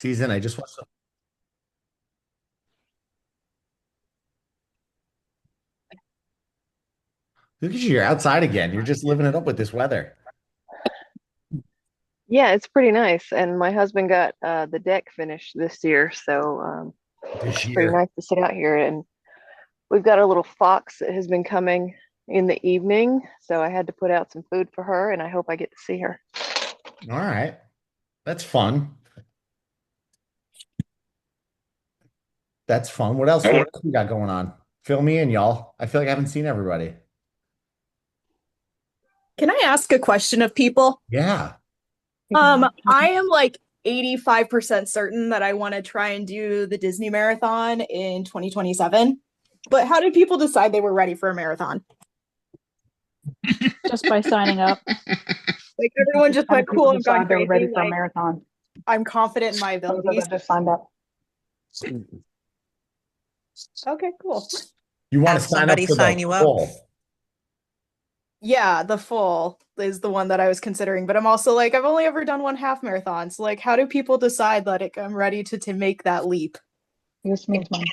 season. I just watched. Look at you, you're outside again. You're just living it up with this weather. Yeah, it's pretty nice. And my husband got the deck finished this year, so This it's pretty year. nice to sit out here. And we've got a little fox that has been coming in the evening, so I had to put out some food for her, and I hope I get to see her. All right. That's fun. That's fun. What else we got going on? Fill me in, y'all. I feel like I haven't seen everybody. Can I ask a question of people? Yeah. I am like 85% certain that I want to try and do the Disney Marathon in 2027. But how did people decide they were ready for a marathon? just by signing up. Like everyone just How went, did people cool, I'm going decide they were ready crazy. for a Like marathon? I'm confident in my Some people abilities. just signed up. Okay, cool. You want Have to sign up somebody for the sign you up. full. Yeah, the full is the one that I was considering, but I'm also like, I've only ever done one half marathon. So like, how do people decide that I'm ready to make that leap? Use me as mine.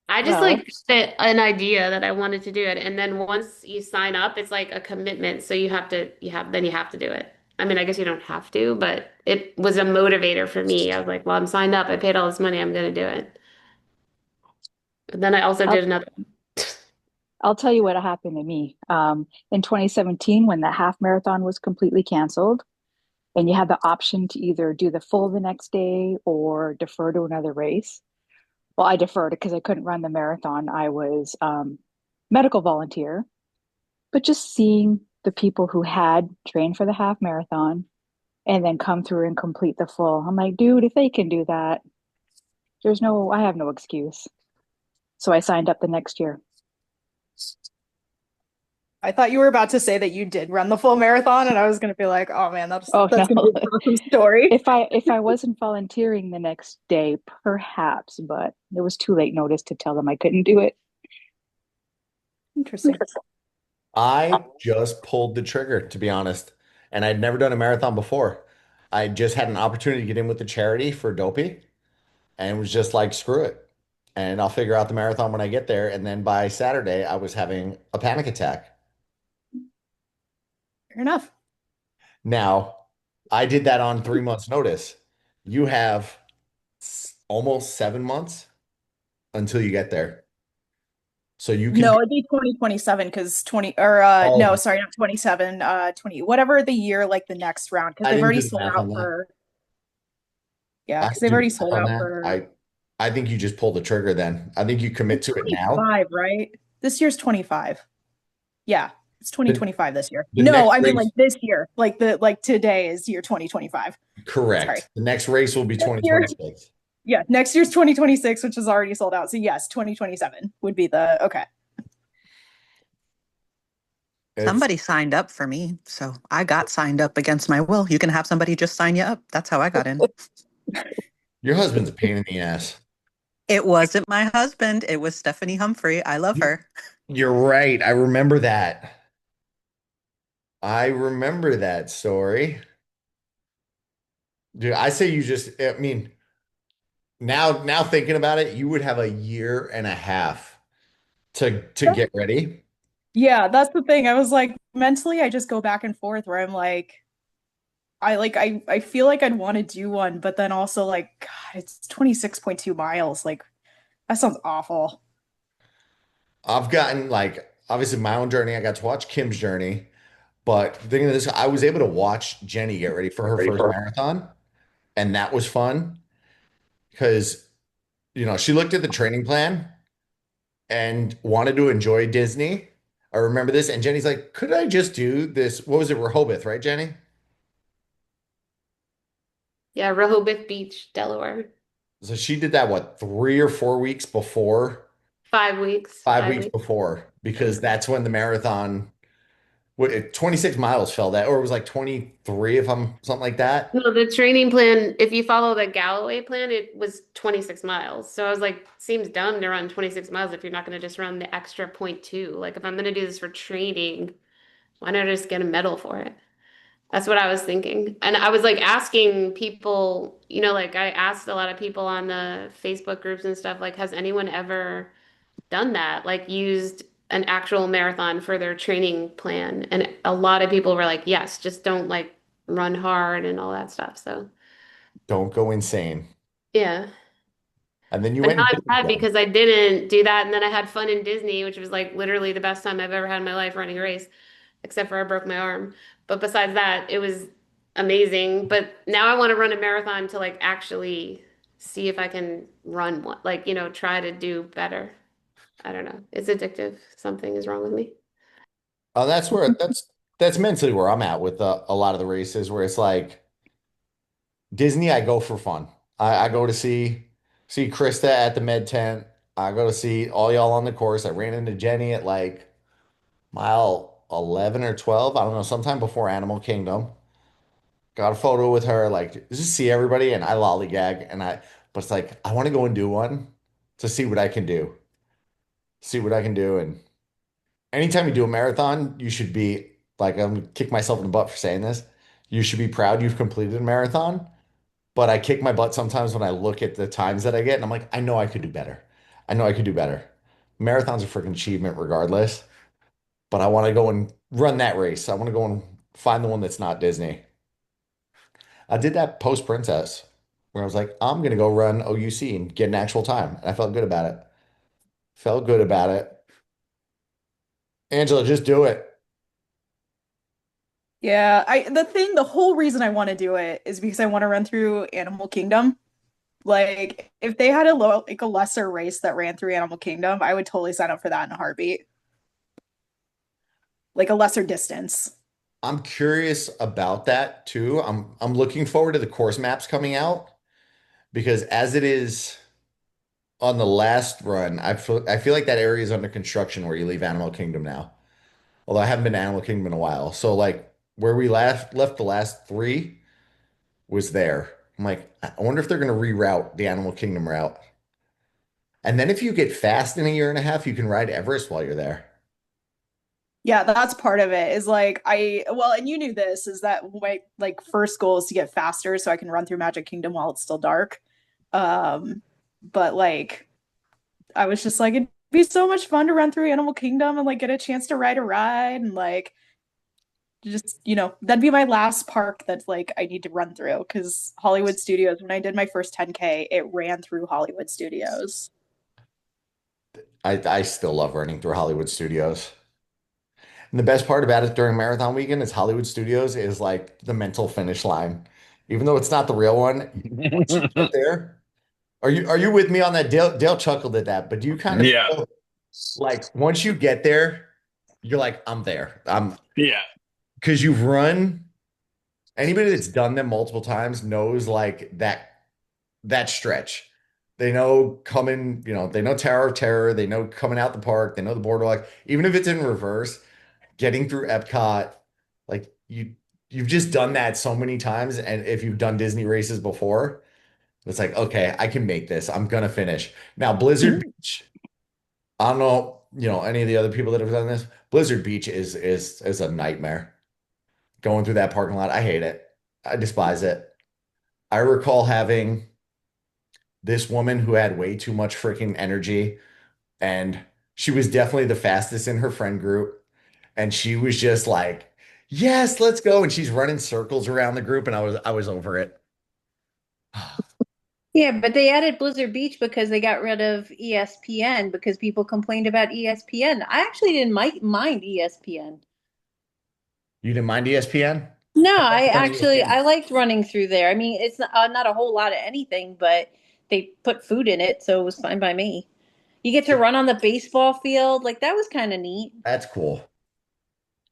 I just Well, like set an idea that I wanted to do it. And then once you sign up, it's like a commitment. So you have to do it. I mean, I guess you don't have to, but it was a motivator for me. I was like, well, I'm signed up. I paid all this money. I'm going to do it. And then I also I'll did another. I'll tell you what happened to me. In 2017, when the half marathon was completely canceled, and you had the option to either do the full the next day or defer to another race. Well, I deferred because I couldn't run the marathon. I was medical volunteer, but just seeing the people who had trained for the half marathon and then come through and complete the full, I'm like, dude, if they can do that, I have no excuse. So I signed up the next year. I thought you were about to say that you did run the full marathon, and I was gonna be like, oh man, Oh that's gonna be no. an awesome story. If I wasn't volunteering the next day, perhaps, but it was too late notice to tell them I couldn't do it. Interesting. I just pulled the trigger, to be honest. And I'd never done a marathon before. I just had an opportunity to get in with the charity for Dopey and was just like, screw it. And I'll figure out the marathon when I get there. And then by Saturday, I was having a panic attack. Fair enough. Now, I did that on 3 months' notice. You have almost 7 months until you get there. So you can No, be it'd be 2027 because 20 or no, all, sorry, not 27, 20, whatever the year like the next round because I they've didn't already do the sold math out on that. for yeah, I because didn't they've do the already math sold on out that. for I think you just pull the trigger then. I think you commit it's to it now. 25, right? This year's 25. Yeah, it's The, 2025 this year. the No, next I mean like race, this year. Like today is year 2025. Sorry. correct. The next race will be Next year, 2026. yeah, next year's 2026, which is already sold out. So yes, 2027 would be the okay. It's Somebody signed up for me, so I got signed up against my will. You can have somebody just sign you up. That's how I got in. your husband's a pain in the ass. It wasn't my husband, it was Stephanie Humphrey. I love You- her. You're right. I remember that. I remember that story. Dude, I say you just, I mean, now thinking about it, you would have a year and a half to get ready. Yeah, that's the thing. I was like mentally I just go back and forth where I'm like I feel like I'd want to do one, but then also like God, it's 26.2 miles. Like that sounds awful. I've gotten like obviously my own journey. I got to watch Kim's journey, but thinking of this, I was able to watch Jenny get ready for her Ready first for marathon, and that was fun because she looked at the training plan and wanted to enjoy Disney. I remember this, and Jenny's like, "Could I just do this? What was it, Rehoboth, right, Jenny?" Yeah, Rehoboth Beach, Delaware. So she did that, what, 3 or 4 weeks before, 5 weeks, 5 weeks 5 weeks. before, because that's when the marathon, 26 miles fell that, or it was like 23 if I'm something like that. No, the training plan, if you follow the Galloway plan, it was 26 miles. So I was like, seems dumb to run 26 miles if you're not going to just run the extra point two. Like if I'm going to do this for training, why not just get a medal for it? That's what I was thinking. And I was like asking people, like I asked a lot of people on the Facebook groups and stuff, like, has anyone ever done that? Like used an actual marathon for their training plan? And a lot of people were like, yes, just don't like run hard and all that stuff. So Don't go insane. yeah. And then you But went now and I'm did it sad again. because I didn't do that. And then I had fun in Disney, which was like literally the best time I've ever had in my life running a race, except for I broke my arm. But besides that, it was amazing. But now I want to run a marathon to like actually see if I can run one, like, try to do better. I don't know. It's addictive. Something is wrong with me. Oh, that's mentally where I'm at with a lot of the races where it's like Disney, I go for fun. I go to see Krista at the med tent. I go to see all y'all on the course. I ran into Jenny at like mile 11 or 12. I don't know, sometime before Animal Kingdom. Got a photo with her, like just see everybody, and I lollygag, but it's like I want to go and do one to see what I can do. See what I can do. And anytime you do a marathon, you should be like, I'm gonna kick myself in the butt for saying this. You should be proud you've completed a marathon. But I kick my butt sometimes when I look at the times that I get, and I'm like, I know I could do better. I know I could do better. Marathon's a freaking achievement regardless, but I want to go and run that race. I want to go and find the one that's not Disney. I did that post Princess where I was like, I'm gonna go run OUC and get an actual time. And I felt good about it. Felt good about it. Angela, just do it. Yeah, the whole reason I want to do it is because I want to run through Animal Kingdom. Like, if they had a lesser race that ran through Animal Kingdom, I would totally sign up for that in a heartbeat. Like a lesser distance. I'm curious about that too. I'm looking forward to the course maps coming out because as it is on the last run, I feel like that area is under construction where you leave Animal Kingdom now. Although I haven't been to Animal Kingdom in a while. So like where we left the last three was there. I'm like, I wonder if they're gonna reroute the Animal Kingdom route. And then if you get fast in a year and a half, you can ride Everest while you're there. Yeah, that's part of it. Is like well, and you knew this, is that my like first goal is to get faster so I can run through Magic Kingdom while it's still dark. Um, but like I was just like, it'd be so much fun to run through Animal Kingdom and like get a chance to ride a ride and like just, that'd be my last park that's like I need to run through because Hollywood Studios, when I did my first 10K, it ran through Hollywood Studios. I still love running through Hollywood Studios. And the best part about it during marathon weekend is Hollywood Studios is like the mental finish line. Even though it's not the real one, once you get there, are you with me on that? Dale chuckled at that, but do you kind of Yeah. feel like once you get there, you're like, I'm there. I'm Yeah. because you've run. Anybody that's done them multiple times knows like that stretch. They know coming, they know Tower of Terror, they know coming out the park, they know the boardwalk. Even if it's in reverse, getting through Epcot, like you've just done that so many times. And if you've done Disney races before, it's like, okay, I can make this. I'm gonna finish. Now, Blizzard Beach, I don't know, any of the other people that have done this. Blizzard Beach is a nightmare. Going through that parking lot, I hate it. I despise it. I recall having this woman who had way too much freaking energy, and she was definitely the fastest in her friend group. And she was just like, "Yes, let's go." And she's running circles around the group, and I was over it. Yeah, but they added Blizzard Beach because they got rid of ESPN because people complained about ESPN. I actually didn't mind ESPN. You didn't mind ESPN? No, On ESPN. I liked running through there. I mean, it's not a whole lot of anything, but they put food in it, so it was fine by me. You get to run on the baseball field, like that was kind of neat. That's cool.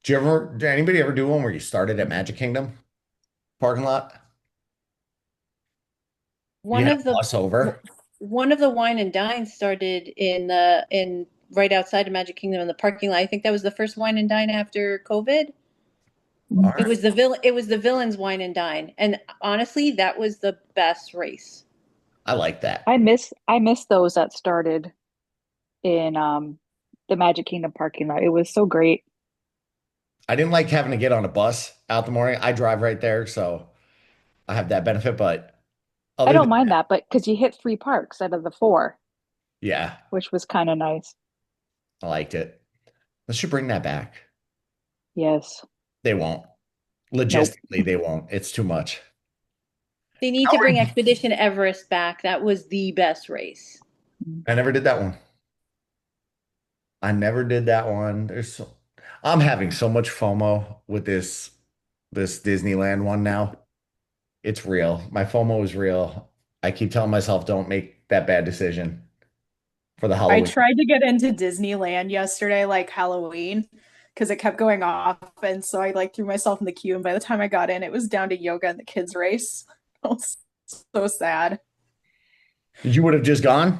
Did anybody ever do one where you started at Magic Kingdom parking lot? You One had a of the bus over. one of the wine and dine started in right outside of Magic Kingdom in the parking lot. I think that was the first wine and dine after COVID. All It right. was the villains wine and dine. And honestly, that was the best race. I like that. I miss those that started in the Magic Kingdom parking lot. It was so great. I didn't like having to get on a bus out the morning. I drive right there, so I have that benefit. But I other than don't mind that, but because you hit 3 parks out of the 4, yeah, which was kind of nice. I liked it. Let's should bring that back. Yes. They won't. Nope. Logistically, they won't. It's too much. They need to bring Expedition Everest back. That was the best race. I never did that one. I never did that one. I'm having so much FOMO with this Disneyland one now. It's real. My FOMO is real. I keep telling myself don't make that bad decision for the I Halloween. tried to get into Disneyland yesterday, like Halloween, because it kept going off. And so I like threw myself in the queue. And by the time I got in, it was down to yoga and the kids race. I was so sad. You would have just gone?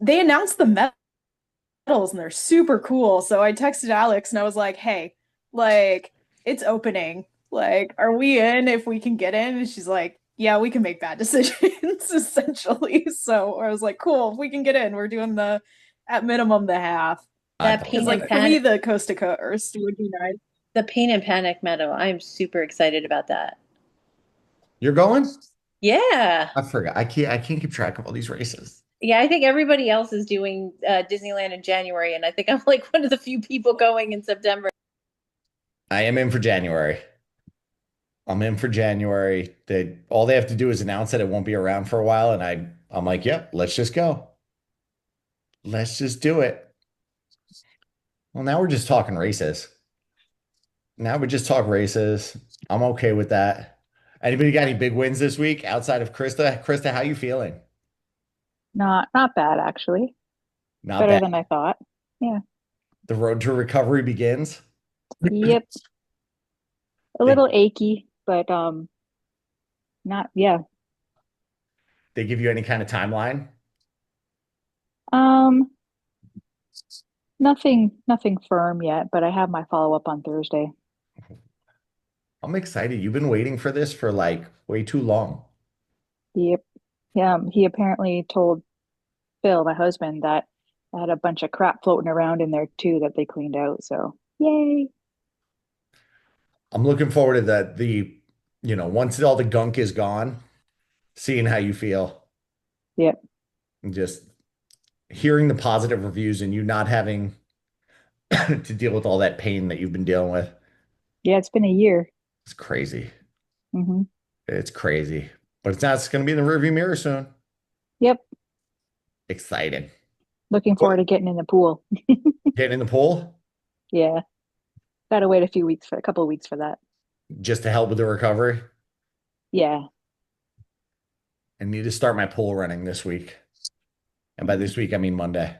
They announced the medals and they're super cool. So I texted Alex and I was like, hey, like it's opening. Like, are we in if we can get in? And she's like, yeah, we can make bad decisions essentially. So I was like, cool, if we can get in, we're doing the at minimum the half. I That thought Pain Because and like for me, Panic, the coast to coast would be nice. the Pain and Panic medal. I'm super excited about that. you're going? Yeah. I forgot. I can't keep track of all these races. Yeah, I think everybody else is doing Disneyland in January, and I think I'm like one of the few people going in September. I am in for January. I'm in for January. All they have to do is announce that it won't be around for a while, and I'm like, yep, let's just go. Let's just do it. Well, now we're just talking races. Now we just talk races. I'm okay with that. Anybody got any big wins this week outside of Krista? Krista, how you feeling? Not bad, actually. Not Better bad. than I thought. Yeah. The road to recovery begins. Yep. A They, little achy, but not, yeah. they give you any kind of timeline? Um, nothing firm yet, but I have my follow-up on Thursday. I'm excited. You've been waiting for this for like way too long. Yep. Yeah, he apparently told Phil, my husband, that I had a bunch of crap floating around in there too that they cleaned out. So, yay. I'm looking forward to that. Once all the gunk is gone, seeing how you feel Yep. and just hearing the positive reviews and you not having to deal with all that pain that you've been dealing with. Yeah, it's been a year. It's crazy. Hmm. It's crazy. But it's going to be in the rearview mirror soon. Yep. Excited. Looking forward to getting in the pool. Getting in the pool Yeah. Gotta wait a couple of weeks for that. just to help with the recovery. Yeah. I need to start my pool running this week. And by this week, I mean Monday.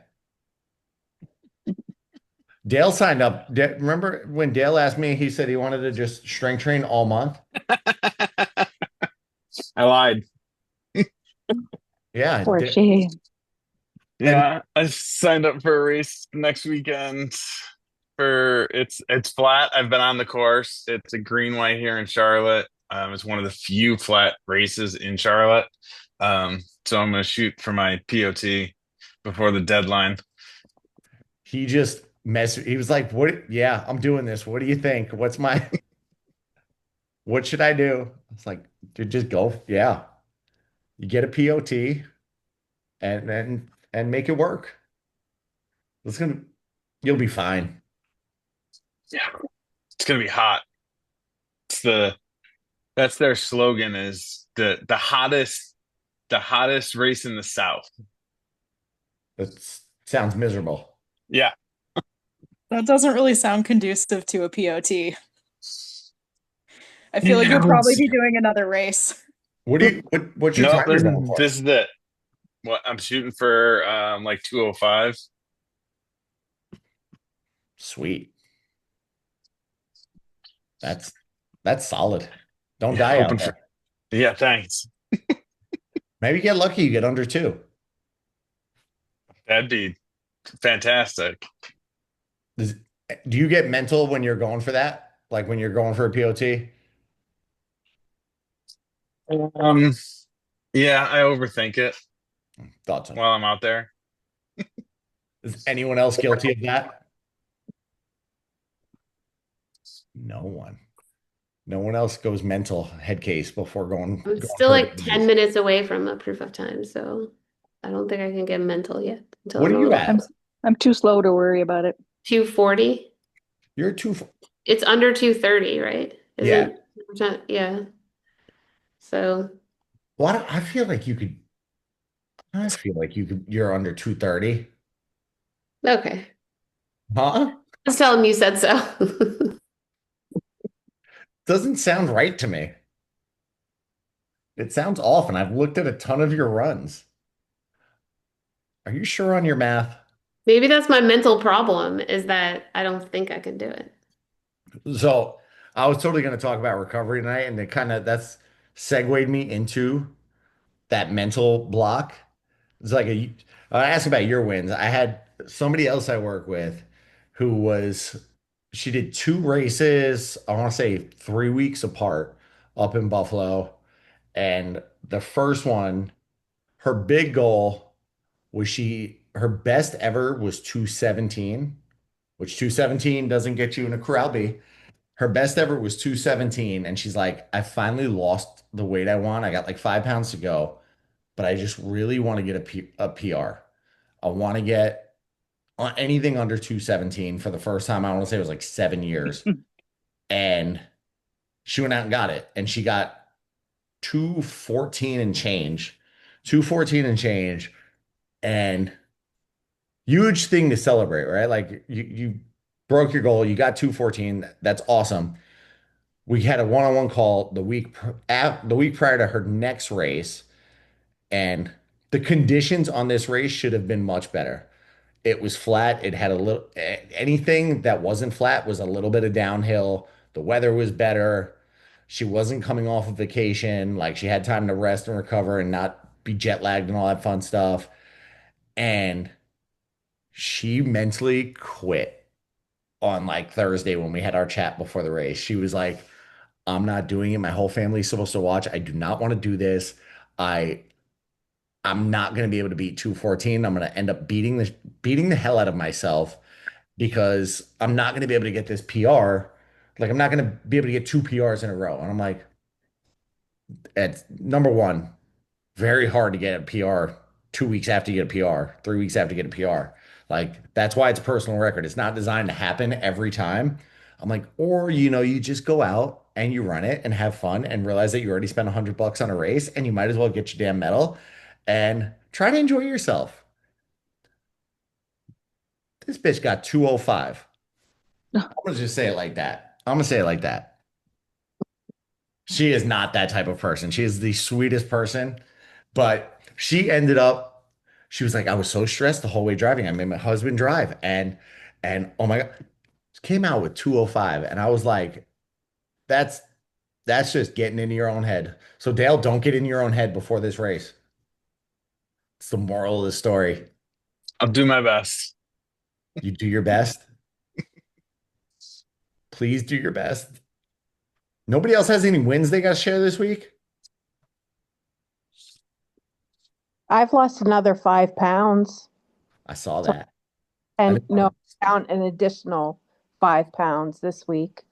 Dale signed up. Remember when Dale asked me, he said he wanted to just strength train all month? I lied. Yeah. For shame. Yeah, I signed up for a race next weekend. It's flat. I've been on the course. It's a greenway here in Charlotte. It's one of the few flat races in Charlotte. So I'm gonna shoot for my POT before the deadline. He just he was like, what? Yeah, I'm doing this. What do you think? What should I do? It's like, dude, just go. Yeah. You get a POT and make it work. It's gonna, you'll be fine. Yeah, it's gonna be hot. That's their slogan is the hottest race in the South. That sounds miserable. Yeah. That doesn't really sound conducive to a POT. I feel like you'll probably be doing another race. What's your No, time you're going for? this is it. What I'm shooting for like 205. Sweet. That's solid. Don't Yeah, die out hoping there. for yeah, thanks. Maybe you get lucky, you get under 2. That'd be fantastic. Do you get mental when you're going for that? Like when you're going for a POT? Um, yeah, I overthink it Thought so. while I'm out there. Is anyone else guilty of that? No one. No one else goes mental head case before I'm going still for a like big 10 race. minutes away from a proof of time, so I don't think I can get mental yet until What I'm are a you little I'm at? I'm too slow to worry about it. 240. You're too. It's under 230, right? Yeah. Isn't yeah. So Well, I feel like you could. I feel like you could. You're under 230. okay. Huh? Just tell him you said so. Doesn't sound right to me. It sounds off, and I've looked at a ton of your runs. Are you sure on your math? Maybe that's my mental problem is that I don't think I can do it. So I was totally going to talk about recovery tonight, and it kind of that's segued me into that mental block. It's like I asked about your wins. I had somebody else I work with who she did two races, I want to say 3 weeks apart up in Buffalo. And the first one, her big goal was her best ever was 217, which 217 doesn't get you in a Corral B. Her best ever was 217. And she's like, I finally lost the weight I want. I got like 5 pounds to go, but I just really want to get a PR. I want to get anything under 217 for the first time. I want to say it was like 7 years. And she went out and got it. And she got 214 and change, 214 and change. And huge thing to celebrate, right? Like you broke your goal, you got 214. That's awesome. We had a one-on-one call the week prior to her next race, and the conditions on this race should have been much better. It was flat. It had anything that wasn't flat was a little bit of downhill. The weather was better. She wasn't coming off of vacation. Like she had time to rest and recover and not be jet lagged and all that fun stuff. And she mentally quit on like Thursday when we had our chat before the race. She was like, I'm not doing it. My whole family's supposed to watch. I do not want to do this. I I'm not going to be able to beat 214. I'm going to end up beating the hell out of myself because I'm not going to be able to get this PR. Like I'm not going to be able to get two PRs in a row. And I'm like, it's number one, very hard to get a PR 2 weeks after you get a PR, 3 weeks after you get a PR. Like that's why it's a personal record. It's not designed to happen every time. I'm like, or you just go out and you run it and have fun and realize that you already spent $100 on a race and you might as well get your damn medal and try to enjoy yourself. This bitch got 205. I'm gonna just say it like that. I'm gonna say it like that. She is not that type of person. She is the sweetest person, but she was like, I was so stressed the whole way driving. I made my husband drive and oh my God, came out with 205. And I was like, that's that's just getting into your own head. So Dale, don't get in your own head before this race. It's the moral of the story. I'll do my best. You do your best. Please do your best. Nobody else has any wins they got to share this week? I've lost another 5 pounds. I saw So, that. I and think no, down an additional 5 pounds this week.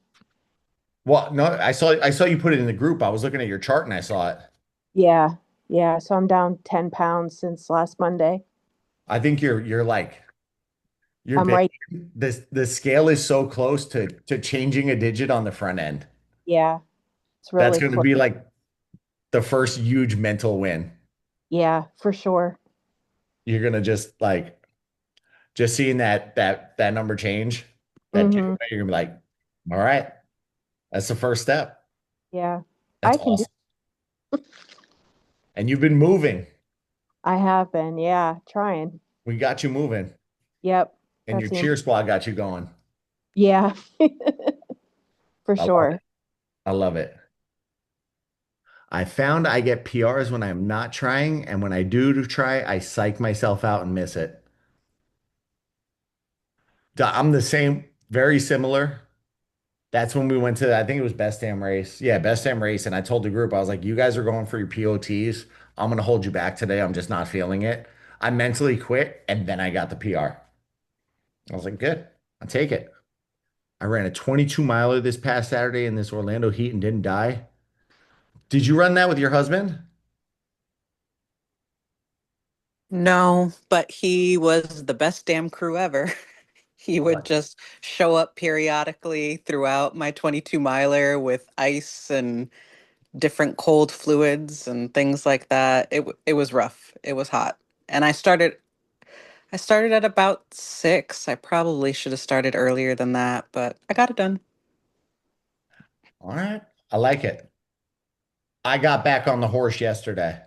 well, no, I saw you put it in the group. I was looking at your chart and I saw it. Yeah. Yeah. So I'm down 10 pounds since last Monday. I think you're like you're I'm big. right. The scale is so close to changing a digit on the front end. Yeah. It's That's really going to close. be like the first huge mental win. Yeah, for sure. You're gonna just seeing that number change, that Hmm. giveaway, you're gonna be like, all right, that's the first step. Yeah. I That's can do awesome. And you've been moving. I have been. Yeah. Trying. We got you moving, Yep. and your That's the cheer squad got you going. yeah. For I love sure. it. I love it. I found I get PRs when I'm not trying, and when I do to try, I psych myself out and miss it. I'm the same, very similar. That's when we went to, I think it was Best Damn Race. Yeah, Best Damn Race. And I told the group, I was like, you guys are going for your POTs. I'm going to hold you back today. I'm just not feeling it. I mentally quit and then I got the PR. I was like, good. I'll take it. I ran a 22 miler this past Saturday in this Orlando heat and didn't die. Did you run that with your husband? No, but he was the best damn crew ever. He would What? just show up periodically throughout my 22 miler with ice and different cold fluids and things like that. It was rough. It was hot. And I started at about 6. I probably should have started earlier than that, but I got it done. All right. I like it. I got back on the horse yesterday.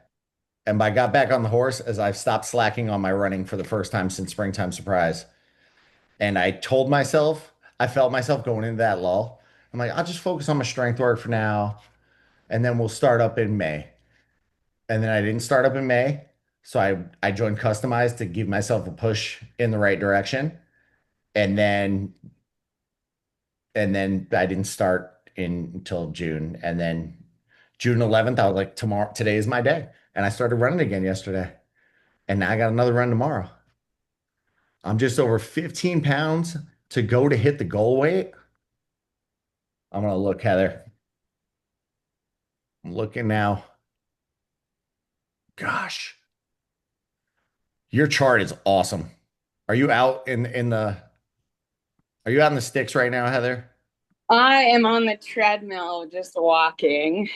And by got back on the horse, as I've stopped slacking on my running for the first time since Springtime Surprise. And I told myself, I felt myself going into that lull. I'm like, I'll just focus on my strength work for now, and then we'll start up in May. And then I didn't start up in May. So I joined Customized to give myself a push in the right direction. And then I didn't start until June. And then June 11th, I was like, today is my day. And I started running again yesterday. And now I got another run tomorrow. I'm just over 15 pounds to go to hit the goal weight. I'm gonna look, Heather. I'm looking now. Gosh, your chart is awesome. Are you out in the are you out in the sticks right now, Heather? I am on the treadmill just walking.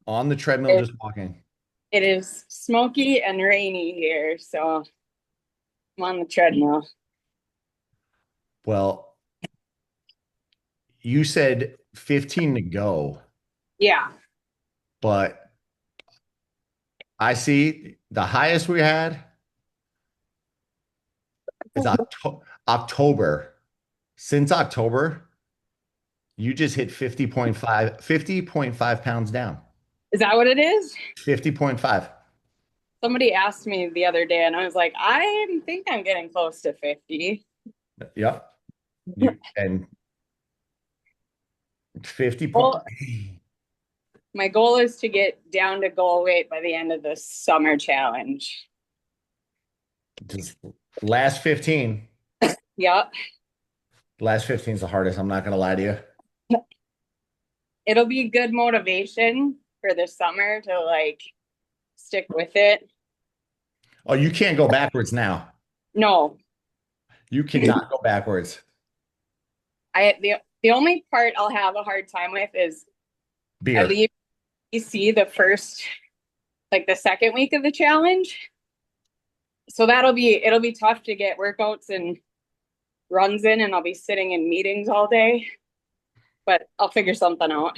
On the treadmill, It, just walking. it is smoky and rainy here, so I'm on the treadmill. Well, you said 15 to go, Yeah. but I see the highest we had is October. Since October, you just hit 50.5 pounds down. Is that what it is? 50.5. Somebody asked me the other day, and I was like, I think I'm getting close to 50. Yep. And 50 Well, point. my goal is to get down to goal weight by the end of the summer challenge. Just last 15. Yep. Last 15 is the hardest. I'm not going to lie to you. It'll be good motivation for the summer to like stick with it. Oh, you can't go backwards now. No, You cannot go backwards. the only part I'll have a hard time with is I Beer. leave DC the second week of the challenge. So it'll be tough to get workouts and runs in, and I'll be sitting in meetings all day, but I'll figure something out.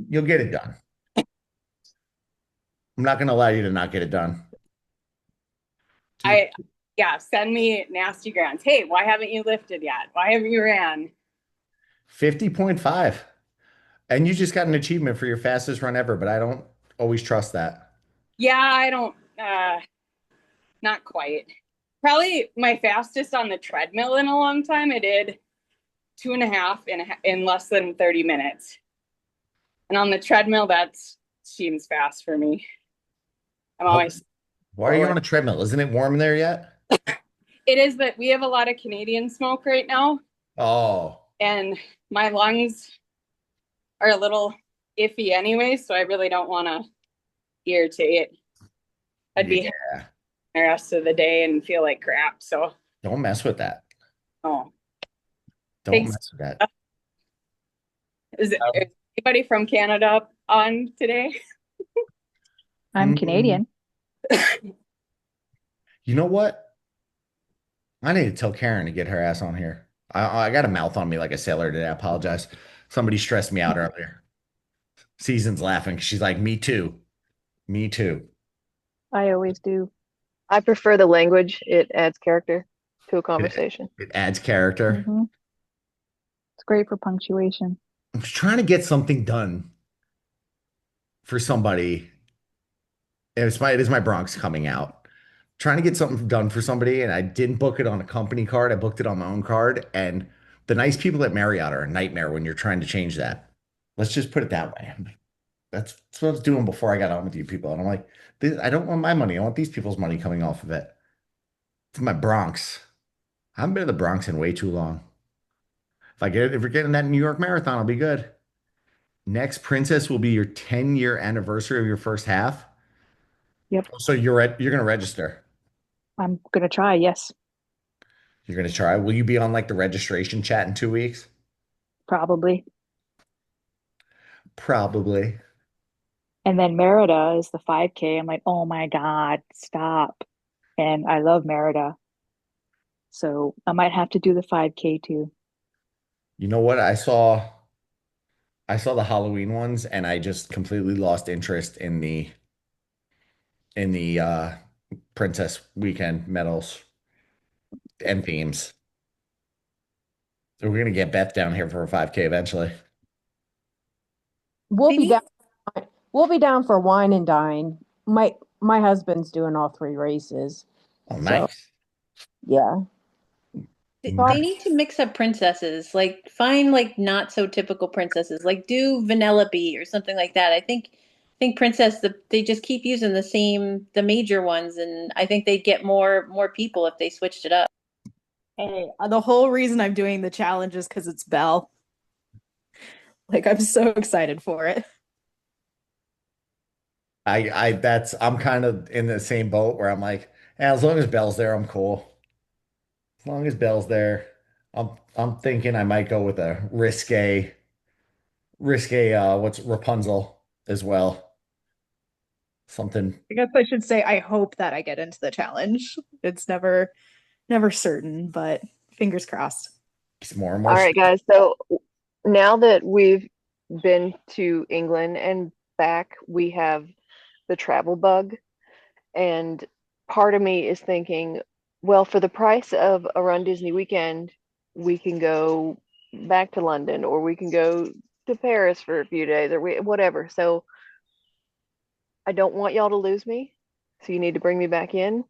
You'll get it done. I'm not going to allow you to not get it done. Send me nasty grants. Hey, why haven't you lifted yet? Why haven't you ran? 50.5. And you just got an achievement for your fastest run ever, but I don't always trust that. Yeah, I don't, not quite. Probably my fastest on the treadmill in a long time. I did 2.5 in less than 30 minutes. And on the treadmill, that seems fast for me. I'm always. Why are you on a treadmill? Isn't it warm in there yet? It is, but we have a lot of Canadian smoke right now, Oh, and my lungs are a little iffy anyway, so I really don't want to irritate. I'd be yeah. the rest of the day and feel like crap. So, Don't mess with that. oh, Don't thanks. mess with that. Is anybody from Canada on today? I'm Canadian. You know what? I need to tell Karen to get her ass on here. I got a mouth on me like a sailor today. I apologize. Somebody stressed me out earlier. Season's laughing. She's like, me too. Me too. I always do. I prefer the language. It adds character to a conversation. It adds character. Mhm. It's great for punctuation. I'm just trying to get something done for somebody. It is my Bronx coming out. Trying to get something done for somebody, and I didn't book it on a company card. I booked it on my own card. And the nice people at Marriott are a nightmare when you're trying to change that. Let's just put it that way. I'm like, that's what I was doing before I got on with you people. And I'm like, I don't want my money. I want these people's money coming off of it. It's my Bronx. I haven't been to the Bronx in way too long. If we're getting that New York Marathon, I'll be good. Next Princess will be your 10-year anniversary of your first half. Yep. So you're gonna register. I'm gonna try, yes, You're gonna try. Will you be on like the registration chat in 2 weeks? probably. Probably. And then Merida is the 5K. I'm like, oh my God, stop. And I love Merida. So I might have to do the 5K too. You know what? I saw the Halloween ones and I just completely lost interest in the Princess Weekend medals and themes. So we're gonna get Beth down here for a 5K eventually. We'll be Maybe down. We'll be down for wine and dine. My husband's doing all 3 races. Oh, So nice. yeah. they need to mix up princesses. Like find like not so typical princesses. Like do Vanellope or something like that. I think princess they just keep using the major ones, and I think they'd get more people if they switched it up. Hey, the whole reason I'm doing the challenge is because it's Belle. Like, I'm so excited for it. I'm kind of in the same boat where I'm like, as long as Belle's there, I'm cool. As long as Belle's there, I'm thinking I might go with a risque what's Rapunzel as well. Something. I guess I should say I hope that I get into the challenge. It's never certain, but fingers crossed. It's more and All more. right, guys. So now that we've been to England and back, we have the travel bug. And part of me is thinking, well, for the price of a Run Disney weekend, we can go back to London or we can go to Paris for a few days or whatever. So I don't want y'all to lose me. So you need to bring me back in.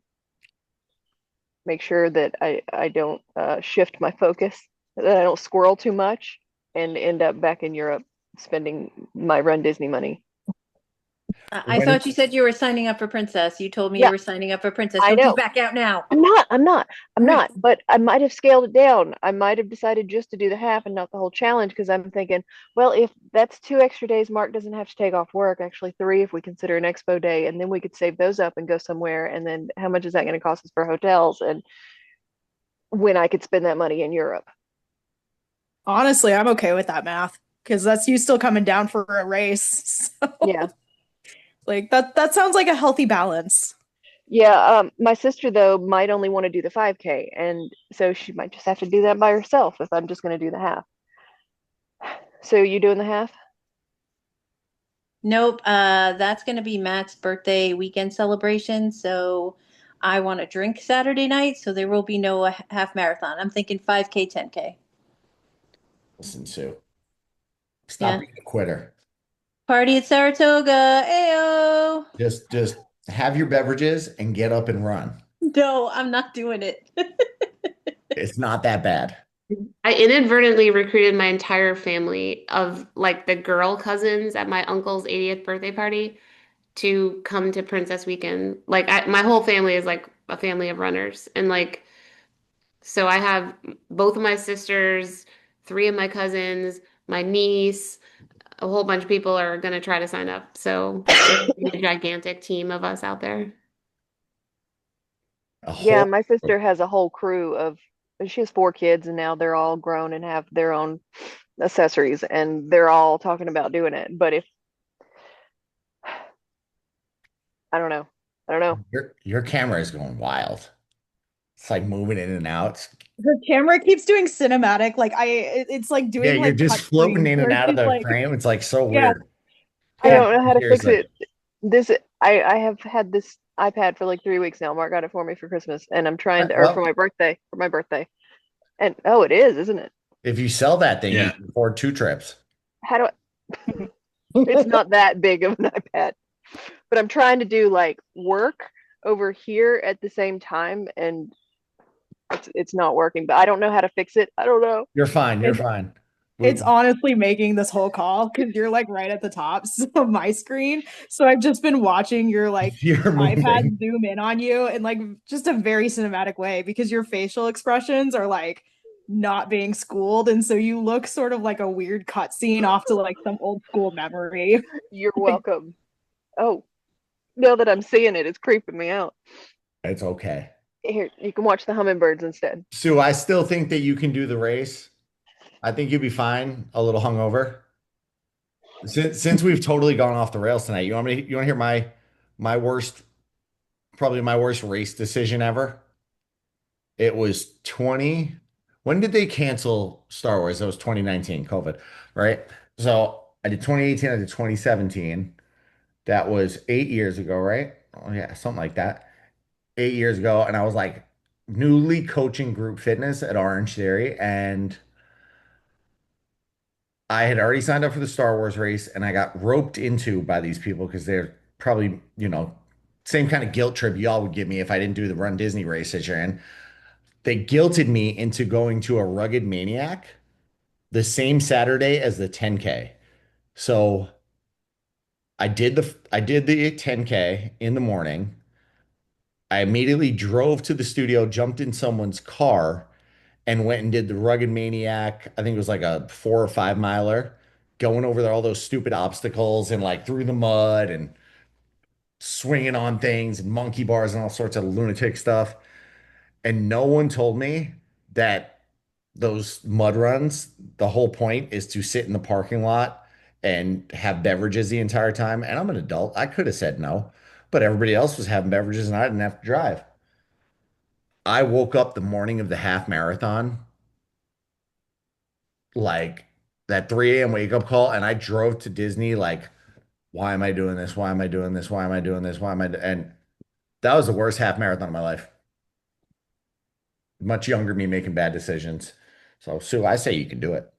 Make sure that I don't shift my focus, that I don't squirrel too much and end up back in Europe spending my Run Disney money. I thought you said you were signing up for Princess. You told me Yeah, you were signing up for Princess. I Don't you know. back out now. I'm not, but I might have scaled it down. I might have decided just to do the half and not the whole challenge because I'm thinking, well, if that's 2 extra days, Mark doesn't have to take off work, actually 3 if we consider an expo day, and then we could save those up and go somewhere. And then how much is that going to cost us for hotels? And when I could spend that money in Europe. Honestly, I'm okay with that math because that's you still coming down for a race. So, Yeah. like that sounds like a healthy balance. Yeah, my sister though might only want to do the 5K, and so she might just have to do that by herself if I'm just going to do the half. So you doing the half? Nope. That's going to be Matt's birthday weekend celebration. So I want to drink Saturday night. So there will be no half marathon. I'm thinking 5K, 10K. Listen, Sue, stop Yeah. being a quitter. Party at Saratoga. Ayo. Just have your beverages and get up and run. No, I'm not doing it. It's not that bad. I inadvertently recruited my entire family of like the girl cousins at my uncle's 80th birthday party to come to Princess Weekend. Like my whole family is like a family of runners, and like so I have both of my sisters, 3 of my cousins, my niece, a whole bunch of people are going to try to sign up. So it's a gigantic team of us out there. Yeah, my sister has a whole crew of, she has 4 kids and now they're all grown and have their own accessories and they're all talking about doing it. But if, I don't know. Your camera is going wild. It's like moving in and out. Her camera keeps doing cinematic, like it's like doing Yeah, you're like just cut floating frames in and where out of she's the like, frame. It's like so yeah. weird. I don't know how to fix Seriously. it. This I have had this iPad for like 3 weeks now. Mark got it for me for Christmas and I'm trying to, or Well, for my birthday. And oh, it is, isn't it? if you sell that thing, you Yeah. can afford 2 trips. How do I, it's not that big of an iPad, but I'm trying to do like work over here at the same time and it's not working, but I don't know how to fix it. I don't know. You're fine. You're It's fine. it's honestly making this whole call because you're like right at the top of my screen. So I've just been watching your like You're iPad moving. zoom in on you in like just a very cinematic way because your facial expressions are like not being schooled, and so you look sort of like a weird cutscene off to like some old school memory. You're welcome. Oh, now that I'm seeing it, it's creeping me out. It's okay. Here, you can watch the hummingbirds instead. Sue, I still think that you can do the race. I think you'll be fine, a little hungover. Since we've totally gone off the rails tonight, you want to hear my worst, probably my worst race decision ever? It was 20. When did they cancel Star Wars? That was 2019, COVID, right? So I did 2018, I did 2017. That was 8 years ago, right? Oh yeah, something like that. 8 years ago, and I was like newly coaching group fitness at Orange Theory, and I had already signed up for the Star Wars race, and I got roped into by these people because they're probably, same kind of guilt trip y'all would give me if I didn't do the Run Disney race that you're in. They guilted me into going to a Rugged Maniac the same Saturday as the 10K. So I did the 10K in the morning. I immediately drove to the studio, jumped in someone's car, and went and did the Rugged Maniac. I think it was like a 4 or 5 miler, going over there, all those stupid obstacles and like through the mud and swinging on things and monkey bars and all sorts of lunatic stuff. And no one told me that those mud runs, the whole point is to sit in the parking lot and have beverages the entire time. And I'm an adult. I could have said no, but everybody else was having beverages and I didn't have to drive. I woke up the morning of the half marathon, like that 3 a.m. wake up call, and I drove to Disney like, why am I doing this? Why am I doing this? Why am I doing this? Why am I? And that was the worst half marathon of my life. Much younger me making bad decisions. So Sue, I say you can do it.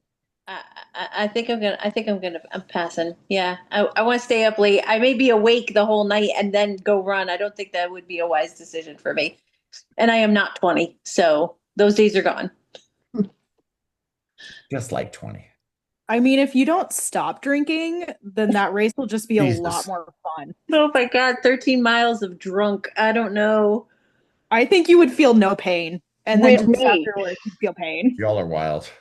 I think I'm passing. Yeah. I want to stay up late. I may be awake the whole night and then go run. I don't think that would be a wise decision for me. And I am not 20. So those days are gone. Just like 20. I mean, if you don't stop drinking, then that race will just be a lot Jesus. more fun. Oh my God, 13 miles of drunk. I don't know. I think you would feel no pain, and then With just me. afterwards you feel pain. Y'all are wild.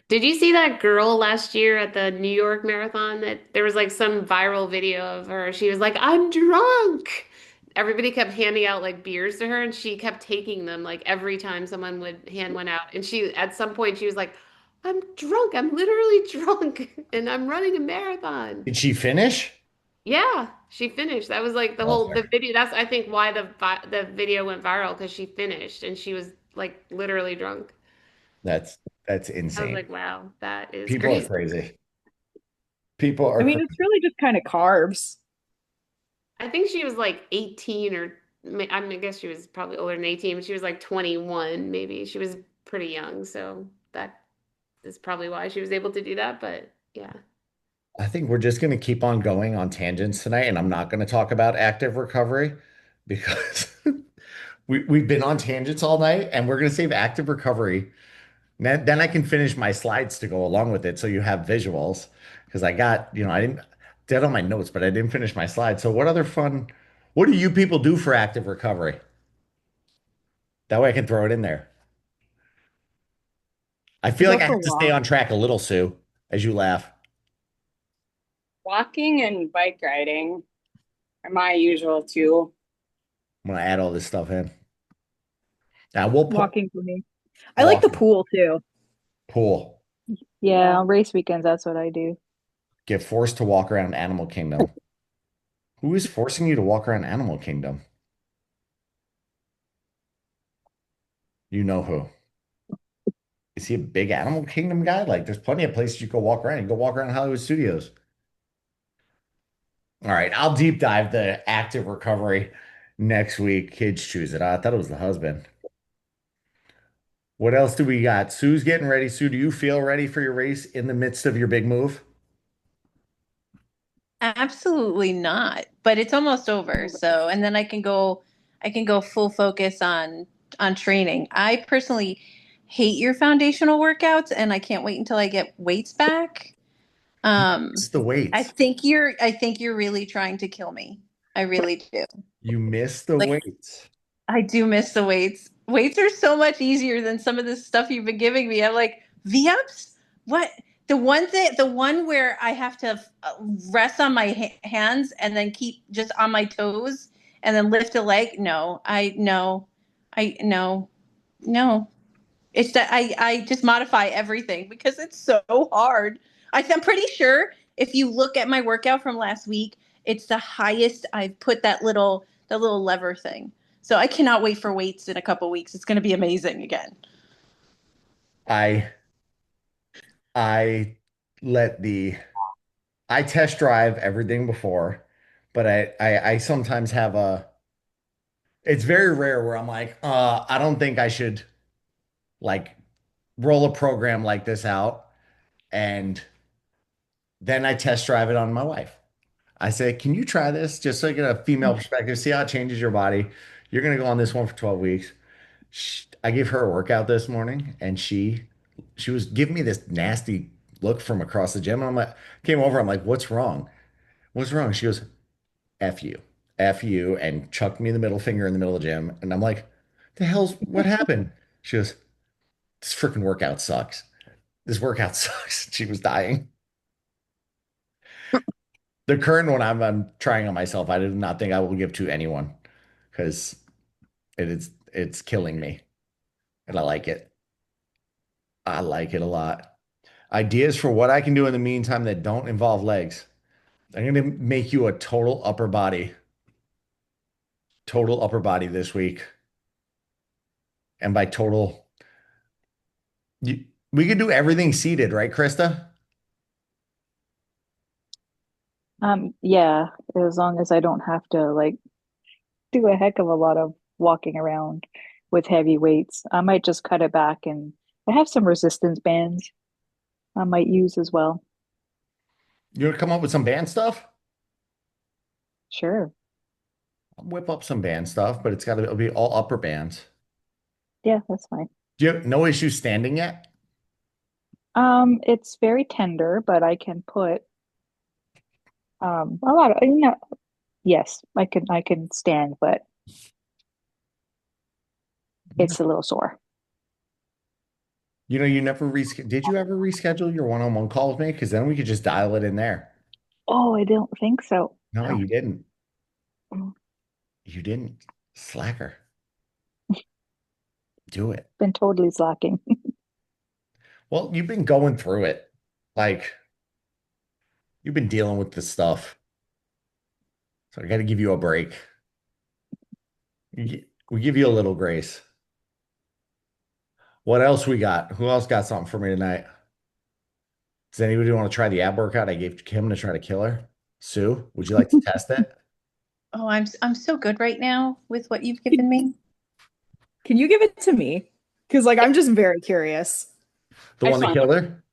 Did you see that girl last year at the New York Marathon that there was like some viral video of her? She was like, I'm drunk. Everybody kept handing out like beers to her and she kept taking them like every time someone would hand one out. And she, at some point, she was like, I'm drunk. I'm literally drunk and I'm running a marathon. Did she finish? Yeah, she finished. That was like the video. That's I think why the video went viral because she finished and she was like literally drunk. That's I was insane. like, wow, that is People are crazy. crazy. People are I mean, crazy. it's really just kind of carbs. I think she was like 18 or I mean, I guess she was probably older than 18, but she was like 21 maybe. She was pretty young, so that is probably why she was able to do that, but yeah. I think we're just going to keep on going on tangents tonight, and I'm not going to talk about active recovery because we've been on tangents all night, and we're going to save active recovery. Then I can finish my slides to go along with it so you have visuals because I got, I didn't did on my notes, but I didn't finish my slides. So what do you people do for active recovery? That way I can throw it in there. I feel Go like I for have a to stay walk. on track a little, Sue, as you laugh. Walking and bike riding are my usual two. I'm gonna add all this stuff in. Now we'll put Walking for me. I like the walking, pool too. pool. Yeah, on race weekends, that's what I do. Get forced to walk around Animal Kingdom. Who is forcing you to walk around Animal Kingdom? You know who. Is he a big Animal Kingdom guy? Like, there's plenty of places you go walk around. You go walk around Hollywood Studios. All right, I'll deep dive the active recovery next week. Kids choose it. I thought it was the husband. What else do we got? Sue's getting ready. Sue, do you feel ready for your race in the midst of your big move? Absolutely not. But it's almost over. So, and then I can go full focus on training. I personally hate your foundational workouts and I can't wait until I get weights back. It's the weights. I think you're really trying to kill me. I really do. You miss the Like weights. I do miss the weights. Weights are so much easier than some of the stuff you've been giving me. I'm like, V-ups? What? The one where I have to rest on my hands and then keep just on my toes and then lift a leg. No, no. It's that I just modify everything because it's so hard. I'm pretty sure if you look at my workout from last week, it's the highest I've put the little lever thing. So I cannot wait for weights in a couple weeks. It's going to be amazing again. I I let the I test drive everything before, but I sometimes have it's very rare where I'm like, I don't think I should like roll a program like this out. And then I test drive it on my wife. I say, can you try this just so you get a female perspective, see how it changes your body? You're gonna go on this one for 12 weeks. I gave her a workout this morning and she was giving me this nasty look from across the gym. And I'm like, came over, I'm like, what's wrong? What's wrong? She goes, F you, F you, and chucked me the middle finger in the middle of the gym. And I'm like, the hell's what happened? She goes, this freaking workout sucks. This workout sucks. She was dying. The current one I'm trying on myself, I do not think I will give to anyone because it's killing me. And I like it. I like it a lot. Ideas for what I can do in the meantime that don't involve legs. I'm going to make you a total upper body this week. And by total, we can do everything seated, right, Krista? Yeah, as long as I don't have to like do a heck of a lot of walking around with heavy weights. I might just cut it back, and I have some resistance bands I might use as well. You want to come up with some band stuff? Sure. I'll whip up some band stuff, but it'll be all upper bands. Yeah, that's fine. Do you have no issue standing yet? It's very tender, but I can put a lot of, yes, I can stand, but it's a little sore. You know, you never did you ever reschedule your one-on-one call with me? Because then we could just dial it in there. Oh, I don't think so. No, you didn't. Mm. You didn't. Slacker. Do it. Been totally slacking. Well, you've been going through it. Like, you've been dealing with this stuff. So I got to give you a break. We give you a little grace. What else we got? Who else got something for me tonight? Does anybody want to try the ab workout I gave Kim to try to kill her? Sue, would you like to test it? Oh, I'm so good right now with what you've given me. Can you give it to me? Because like I'm just very curious. The one that killed her?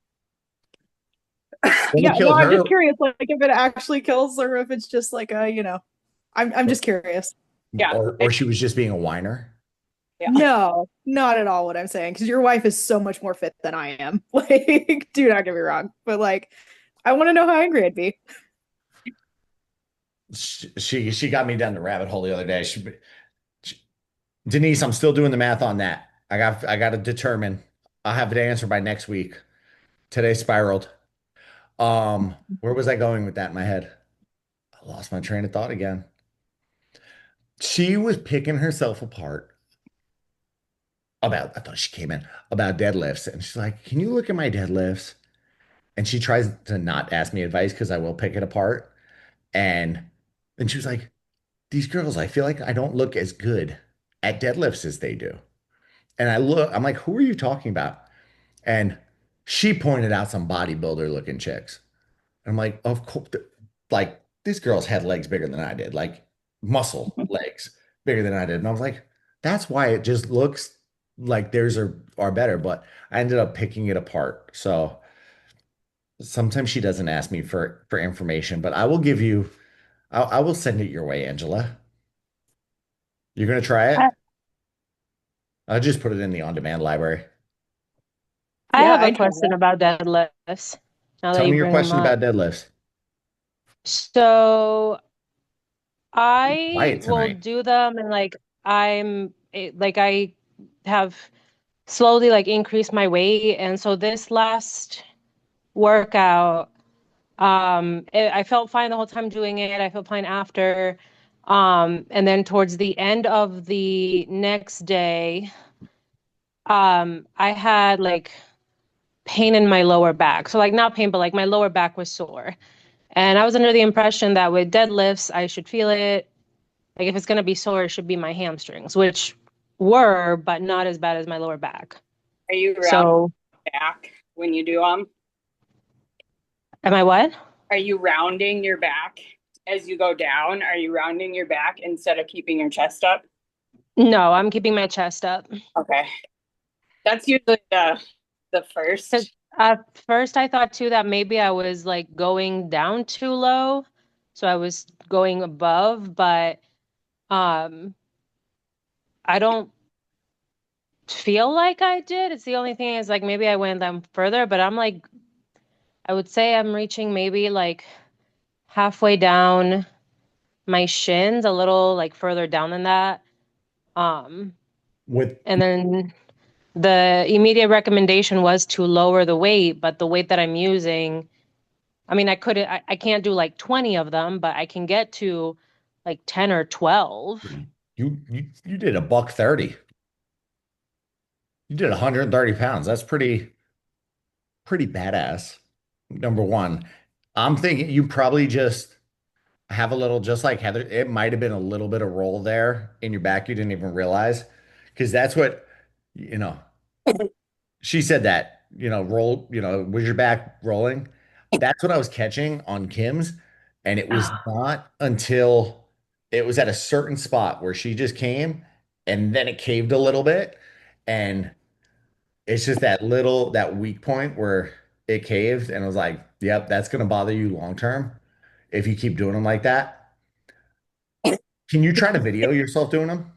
Yeah, no, I'm just curious, like if it actually kills or if it's just like I'm just curious. Yeah. Or she was just being a whiner. Yeah. No, not at all what I'm saying. Because your wife is so much more fit than I am. Like, do not get me wrong. But like, I want to know how angry I'd be. She got me down the rabbit hole the other day. Denise, I'm still doing the math on that. I got to determine. I'll have the answer by next week. Today spiraled. Where was I going with that in my head? I lost my train of thought again. She was picking herself apart I thought she came in about deadlifts, and she's like, "Can you look at my deadlifts?" And she tries to not ask me advice because I will pick it apart. And then she was like, "These girls, I feel like I don't look as good at deadlifts as they do." And I'm like, "Who are you talking about?" And she pointed out some bodybuilder looking chicks. And I'm like, of course, like these girls had legs bigger than I did, like muscle legs bigger than I did. And I was like, that's why it just looks like theirs are better. But I ended up picking it apart. So sometimes she doesn't ask me for information, but I will give you, I will send it your way, Angela. You're gonna try it? I'll just put it in the on-demand library. I Yeah, have a I'd try question about deadlifts. Now that Tell you me your bring question them up. about deadlifts. So I Quiet will tonight. do them and like I have slowly like increased my weight. And so this last workout, I felt fine the whole time doing it. I felt fine after. And then towards the end of the next day, I had like pain in my lower back. So like not pain, but like my lower back was sore. And I was under the impression that with deadlifts, I should feel it. Like if it's gonna be sore, it should be my hamstrings, which were, but not as bad as my lower back. Are you rounding So back when you do them? am I what? Are you rounding your back as you go down? Are you rounding your back instead of keeping your chest up? No, I'm keeping my chest up. Okay. That's usually the first. 'Cause at first I thought too that maybe I was like going down too low. So I was going above, but um I don't feel like I did. It's the only thing is like maybe I went down further, but I'm like I would say I'm reaching maybe like halfway down my shins, a little like further down than that. Um With and then the immediate recommendation was to lower the weight, but the weight that I'm using, I mean, I can't do like 20 of them, but I can get to like 10 or 12. you did a buck 30. You did 130 pounds. That's pretty badass. Number one. I'm thinking you probably just have a little, just like Heather, it might have been a little bit of roll there in your back you didn't even realize. Because that's what, you know, she said that, roll, was your back rolling? That's what I was catching on Kim's. And it was not until it was at a certain spot where she just came and then it caved a little bit. And it's just that weak point where it caved. And I was like, yep, that's going to bother you long term if you keep doing them like that. Can you try to video yourself doing them?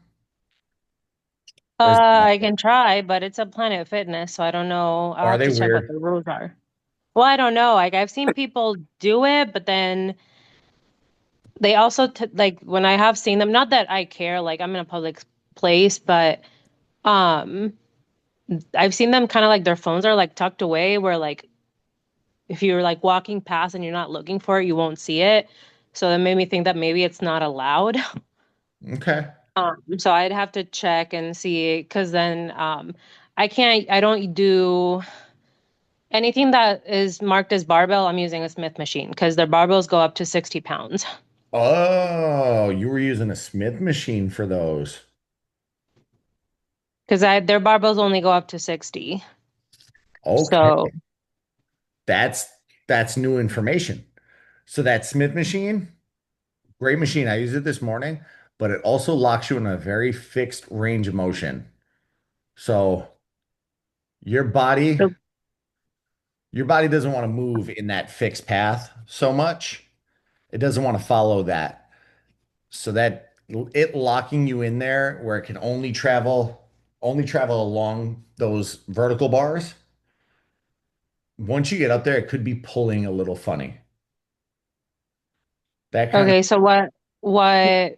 Or I can try, but it's a Planet Fitness, so I don't know. I'll are have they to check what weird? the rules are. Well, I don't know. Like I've seen people do it, but then they also t like when I have seen them, not that I care, like I'm in a public place, but um I've seen them kind of like their phones are like tucked away where like if you're like walking past and you're not looking for it, you won't see it. So that made me think that maybe it's not allowed. Okay. So I'd have to check and see because then I don't do anything that is marked as barbell. I'm using a Smith machine because their barbells go up to 60 pounds. Oh, you were using a Smith machine for those. Because their barbells only go up to 60. Okay. So That's that's new information. So that Smith machine, great machine. I used it this morning, but it also locks you in a very fixed range of motion. So your body, so your body doesn't want to move in that fixed path so much. It doesn't want to follow that. So that it locking you in there where it can only travel along those vertical bars. Once you get up there, it could be pulling a little funny. That kind of okay, so what's my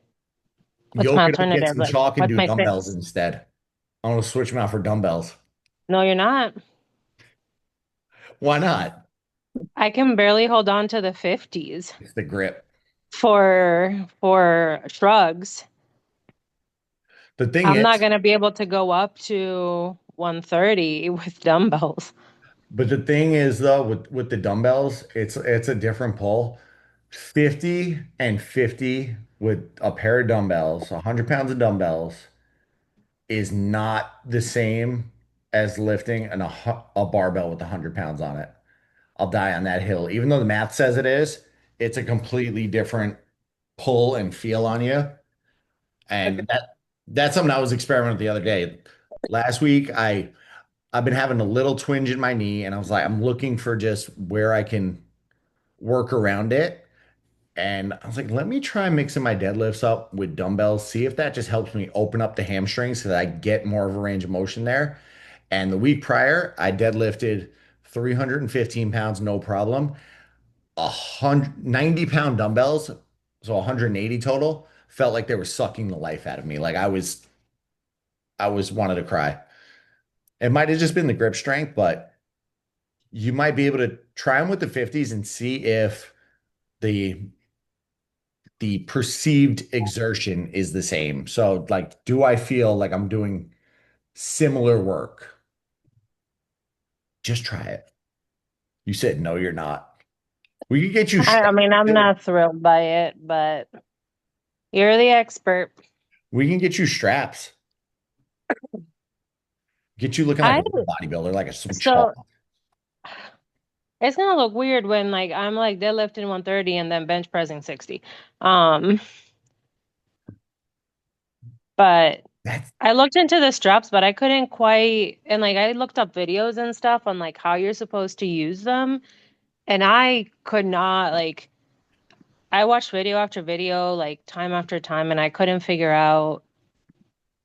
yoke it up, get alternative? some Like chalk and what's do my dumbbells fix? instead. I'm gonna switch them out for dumbbells. No, you're not. Why not? I can barely hold on to the 50s It's the grip. for shrugs. The thing I'm is, not gonna be able to go up to 130 with dumbbells. but the thing is though, with the dumbbells, it's a different pull. 50 and 50 with a pair of dumbbells, 100 pounds of dumbbells is not the same as lifting a barbell with 100 pounds on it. I'll die on that hill. Even though the math says it is, it's a completely different pull and feel on you. And that's something I was experimenting with the other day. Last week, I've been having a little twinge in my knee, and I was like, I'm looking for just where I can work around it. And I was like, let me try mixing my deadlifts up with dumbbells, see if that just helps me open up the hamstrings so that I get more of a range of motion there. And the week prior, I deadlifted 315 pounds, no problem. 190-pound dumbbells, so 180 total, felt like they were sucking the life out of me. Like I was I was wanted to cry. It might have just been the grip strength, but you might be able to try them with the 50s and see if the the perceived exertion is the same. So like, do I feel like I'm doing similar work? Just try it. You said no, you're not. We could get you I mean, I'm straps. not thrilled by it, but you're the expert. We can get you straps. Get you looking like I a real bodybuilder, like some chalk. so it's gonna look weird when like I'm like deadlifting 130 and then bench pressing 60. Um, but That's I looked into the straps, but I couldn't quite, and like I looked up videos and stuff on like how you're supposed to use them, and I could not like I watched video after video, like time after time, and I couldn't figure out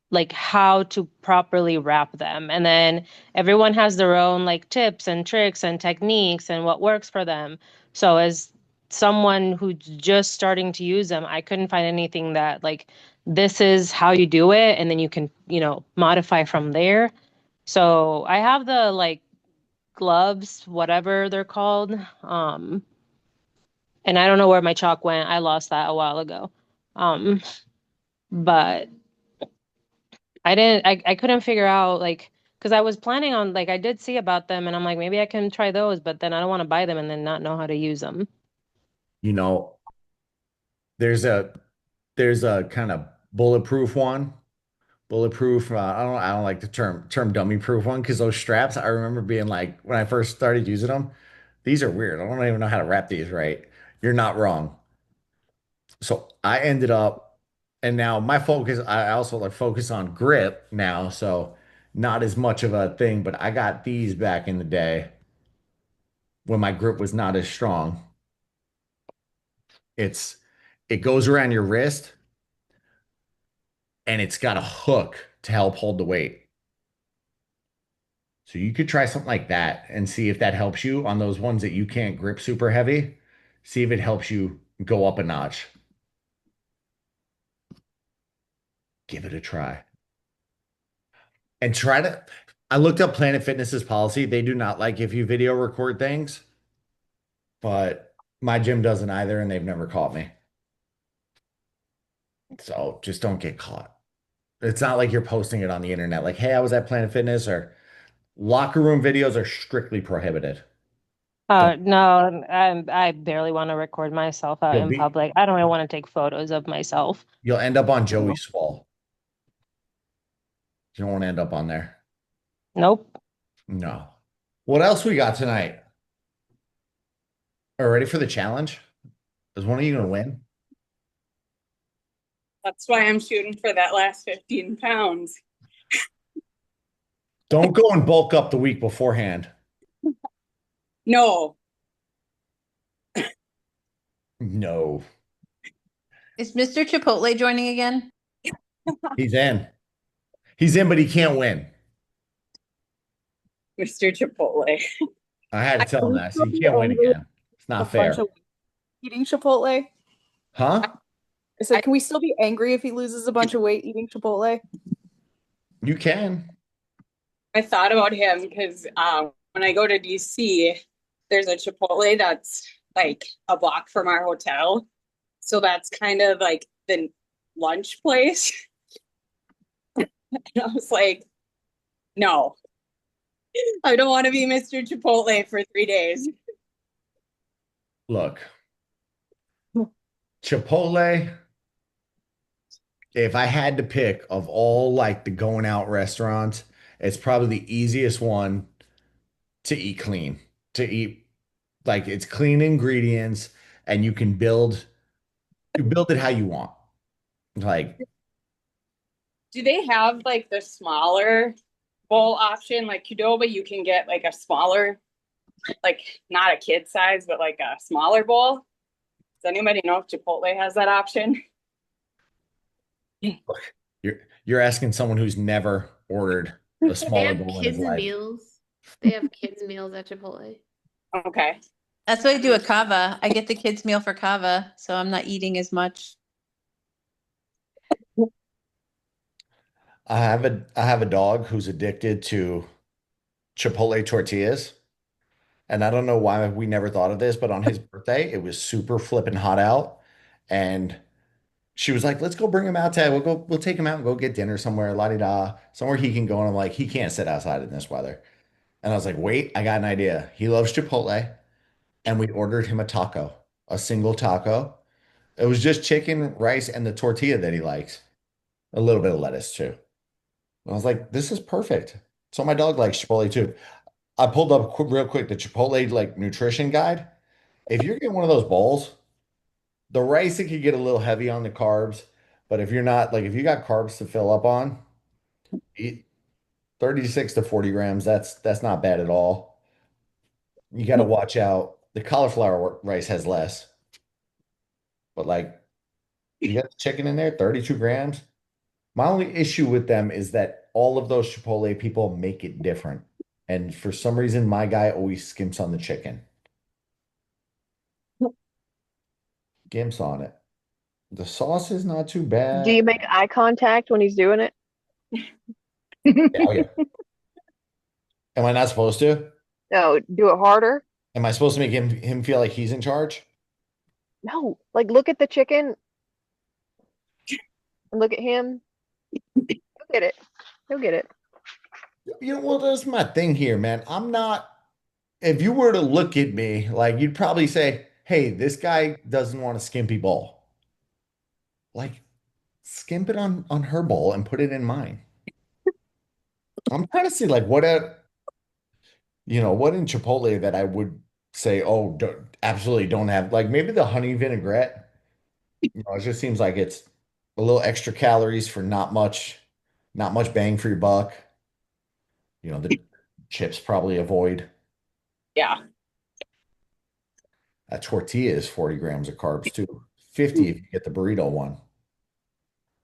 like how to properly wrap them. And then everyone has their own like tips and tricks and techniques and what works for them. So as someone who's just starting to use them, I couldn't find anything that like this is how you do it and then you can, modify from there. So I have the like gloves, whatever they're called. And I don't know where my chalk went. I lost that a while ago. But I couldn't figure out like because I was planning on like I did see about them and I'm like maybe I can try those, but then I don't want to buy them and then not know how to use them. you know, there's a kind of bulletproof one. Bulletproof. I don't like the term dummy proof one because those straps. I remember being like when I first started using them, these are weird. I don't even know how to wrap these right. You're not wrong. So I ended up, and now my focus. I also like focus on grip now, so not as much of a thing. But I got these back in the day when my grip was not as strong. It's it goes around your wrist and it's got a hook to help hold the weight. So you could try something like that and see if that helps you on those ones that you can't grip super heavy. See if it helps you go up a notch. Give it a try. And try to I looked up Planet Fitness's policy. They do not like if you video record things, but my gym doesn't either, and they've never caught me. So just don't get caught. It's not like you're posting it on the internet, like, hey, I was at Planet Fitness, or locker room videos are strictly prohibited. Don't No, I barely want to record myself out you'll in be public. I don't even want to take photos of myself. you'll end up on Joey No. Swall. You don't want to end up on there. Nope. No. What else we got tonight? Are ready for the challenge? Is one of you gonna win? That's why I'm shooting for that last 15 pounds. Don't go and bulk up the week beforehand. No. No. Is Mr. Chipotle joining again? He's in. He's in, but he can't win. Mr. Chipotle. I had to tell him that. So Can he we can't still win be angry again. It's with not a bunch fair. of eating Chipotle? Huh? I said, can we still be angry if he loses a bunch of weight eating Chipotle? You can. I thought about him because when I go to DC, there's a Chipotle that's like a block from our hotel. So that's kind of like the lunch place. And I was like, no, I don't want to be Mr. Chipotle for 3 days. Look, Chipotle, if I had to pick of all like the going out restaurants, it's probably the easiest one to eat clean, to eat like it's clean ingredients and you build it how you want. Like, Do they have like the smaller bowl option like Qdoba? You can get like a smaller, like not a kid size, but like a smaller bowl. Does anybody know if Chipotle has that option? you're asking someone who's never ordered a They smaller have bowl in his kids life. meals. They have kids meals at Chipotle. Okay. That's what I do at Kava. I get the kids' meal for Kava, so I'm not eating as much. I have a dog who's addicted to Chipotle tortillas. And I don't know why we never thought of this, but on his birthday, it was super flipping hot out. And she was like, let's go bring him outside. We'll take him out and go get dinner somewhere, la di da, somewhere he can go. And I'm like, he can't sit outside in this weather. And I was like, wait, I got an idea. He loves Chipotle. And we ordered him a taco, a single taco. It was just chicken, rice, and the tortilla that he likes. A little bit of lettuce too. I was like, this is perfect. So my dog likes Chipotle too. I pulled up real quick the Chipotle like nutrition guide. If you're getting one of those bowls, the rice it could get a little heavy on the carbs, but if you're not like if you got carbs to fill up on, eat 36 to 40 grams. That's not bad at all. You got to watch out. The cauliflower rice has less, but like you got the chicken in there, 32 grams. My only issue with them is that all of those Chipotle people make it different. And for some reason, my guy always skimps on the chicken. Gimps on it. The sauce is not too Do bad. you make eye contact when he's doing it? Yeah, oh yeah. Am I not supposed to? No, do it harder. Am I supposed to make him feel like he's in charge? No, like look at the chicken and look at him. He'll get it. He'll get it. You know, well, that's my thing here, man. I'm not, if you were to look at me, like you'd probably say, hey, this guy doesn't want a skimpy bowl. Like, skimp it on her bowl and put it in mine. I'm trying to see like what in Chipotle that I would say, oh, absolutely don't have. Like maybe the honey vinaigrette. It just seems like it's a little extra calories for not much bang for your buck. The chips probably avoid. Yeah. A tortilla is 40 grams of carbs too. 50 if you get the burrito one.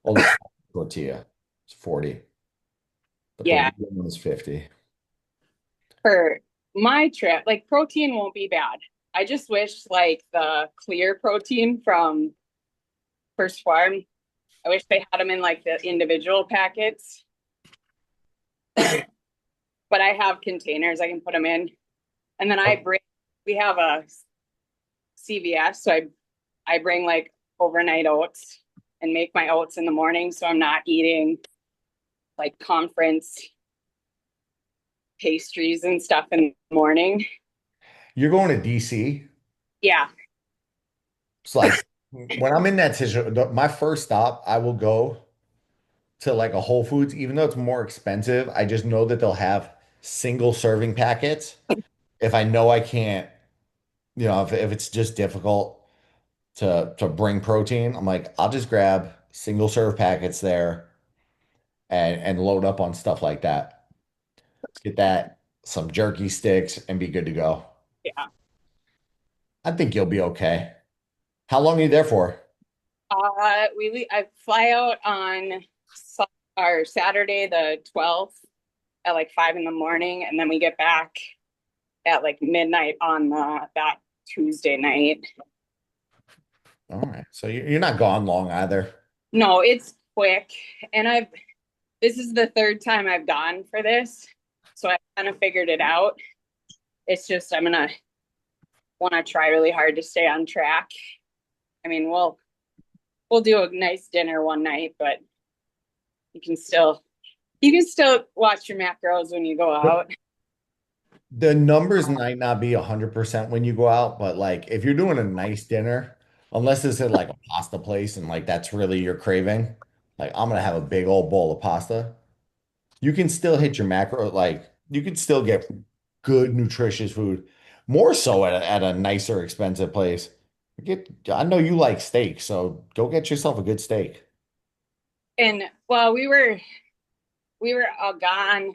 Oh, the tortilla is 40. The Yeah. burrito one is 50. For my trip, like protein won't be bad. I just wish like the clear protein from First Farm, I wish they had them in like the individual packets. But I have containers I can put them in. And then we have a CVS, so I bring like overnight oats and make my oats in the morning so I'm not eating like conference pastries and stuff in the morning. You're going to DC? Yeah. It's like when I'm in that situation, my first stop, I will go to like a Whole Foods, even though it's more expensive. I just know that they'll have single serving packets. If I know I can't, if it's just difficult to bring protein, I'm like, I'll just grab single serve packets there and load up on stuff like that. Get that, some jerky sticks, and be good to go. Yeah. I think you'll be okay. How long are you there for? I fly out on our Saturday the 12th at like 5 in the morning, and then we get back at like midnight on that Tuesday night. All right. So you're not gone long either. No, it's quick. And this is the third time I've gone for this. So I kind of figured it out. It's just I'm gonna want to try really hard to stay on track. I mean, we'll do a nice dinner one night, but you can still watch your macros when you go out. The numbers might not be 100% when you go out, but like if you're doing a nice dinner, unless it's at like a pasta place and like that's really your craving, like I'm gonna have a big old bowl of pasta. You can still hit your macro, like you can still get good nutritious food, more so at a nicer, expensive place. I know you like steak, so go get yourself a good steak. And well, we were all gone,